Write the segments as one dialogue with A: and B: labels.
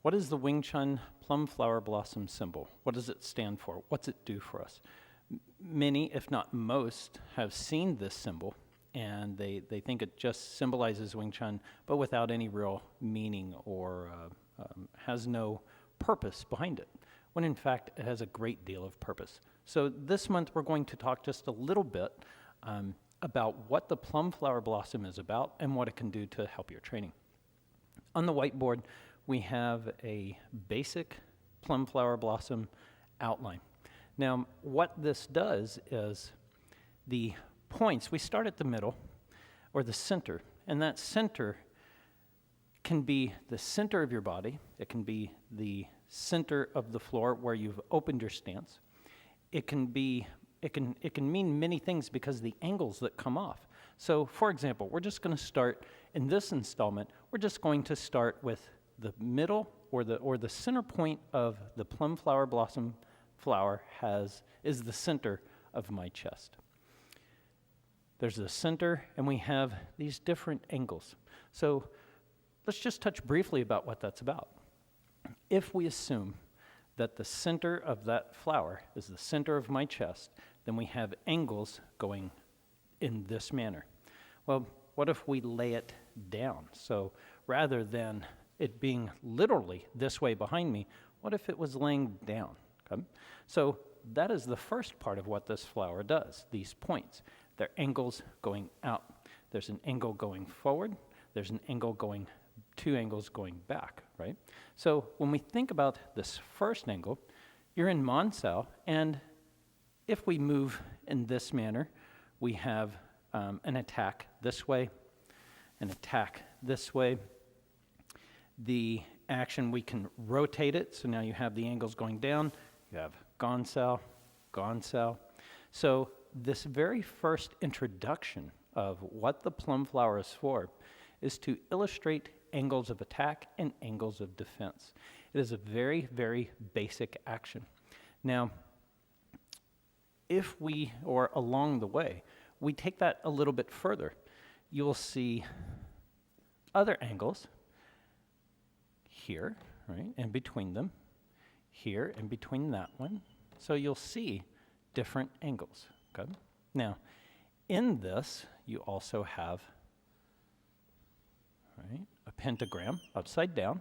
A: What is the Wing Tsun plum flower blossom symbol? What does it stand for? What's it do for us? Many, if not most, have seen this symbol, and they think it just symbolizes Wing Tsun, but without any real meaning or has no purpose behind it, when in fact it has a great deal of purpose. So this month we're going to talk just a little bit about what the plum flower blossom is about and what it can do to help your training. On the whiteboard, we have a basic plum flower blossom outline. Now, what this does is the points, we start at the middle, or the center, and that center can be the center of your body. It can be the center of the floor where you've opened your stance. It can mean many things because of the angles that come off. So, for example, we're just going to start, in this installment, we're just going to start with the middle or the center point of the plum flower blossom flower is the center of my chest. There's the center, and we have these different angles. So let's just touch briefly about what that's about. If we assume that the center of that flower is the center of my chest, then we have angles going in this manner. Well, what if we lay it down? So rather than it being literally this way behind me, what if it was laying down? Okay? So that is the first part of what this flower does, these points. They're angles going out. There's an angle going forward. There's an angle going, two angles going back, right? So when we think about this first angle, you're in Mansao, and if we move in this manner, we have an attack this way, an attack this way. The action, we can rotate it, so now you have the angles going down. You have Gansao, Gansao. So this very first introduction of what the plum flower is for is to illustrate angles of attack and angles of defense. It is a very, very basic action. Now, if we, or along the way, we take that a little bit further, you will see other angles here, right, and between them, here and between that one. So you'll see different angles. Okay? Now, in this, you also have, right, a pentagram upside down.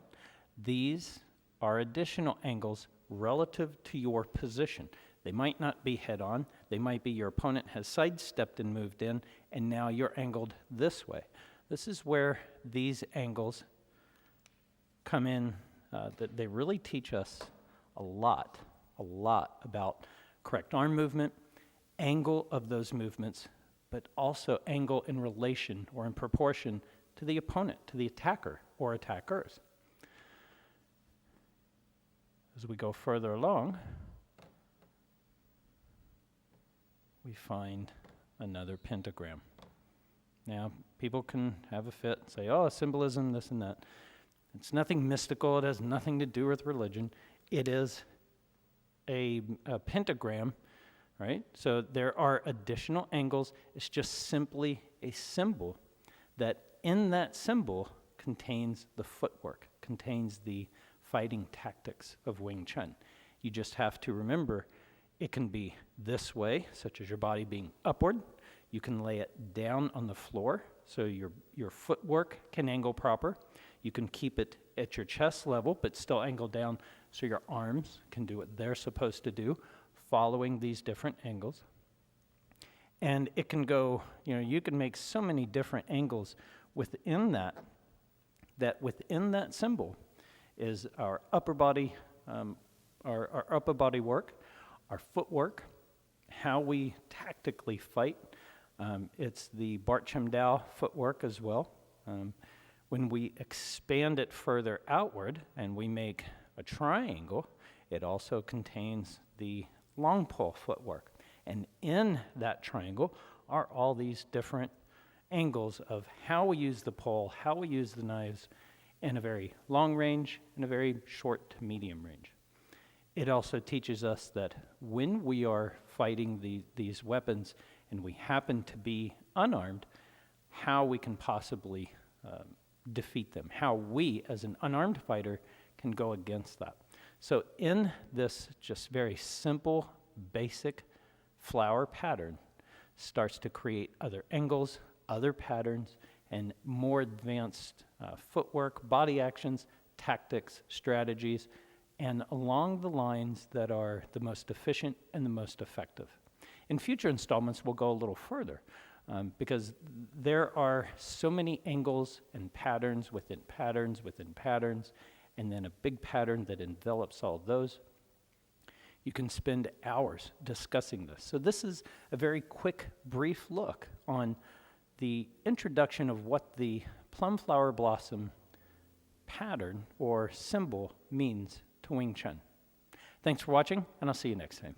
A: These are additional angles relative to your position. They might not be head on. They might be your opponent has sidestepped and moved in, and now you're angled this way. This is where these angles come in, that they really teach us a lot about correct arm movement, angle of those movements, but also angle in relation or in proportion to the opponent, to the attacker or attackers. As we go further along, we find another pentagram. Now, people can have a fit and say, oh, symbolism, this and that. It's nothing mystical. It has nothing to do with religion. It is a pentagram, right? So there are additional angles. It's just simply a symbol that in that symbol contains the footwork, contains the fighting tactics of Wing Tsun. You just have to remember it can be this way, such as your body being upward. You can lay it down on the floor, so your footwork can angle proper. You can keep it at your chest level, but still angle down so your arms can do what they're supposed to do, following these different angles. And it can go, you can make so many different angles within that within that symbol is our upper body, our upper body work, our footwork, how we tactically fight. It's the Bart Chim Dao footwork as well. When we expand it further outward and we make a triangle, it also contains the long pole footwork. And in that triangle are all these different angles of how we use the pole, how we use the knives in a very long range and a very short to medium range. It also teaches us that when we are fighting these weapons and we happen to be unarmed, how we can possibly defeat them, how we as an unarmed fighter can go against that. So in this just very simple, basic flower pattern starts to create other angles, other patterns, and more advanced footwork, body actions, tactics, strategies, and along the lines that are the most efficient and the most effective. In future installments, we'll go a little further because there are so many angles and patterns within patterns within patterns, and then a big pattern that envelops all those. You can spend hours discussing this. So this is a very quick, brief look on the introduction of what the plum flower blossom pattern or symbol means to Wing Tsun. Thanks for watching, and I'll see you next time.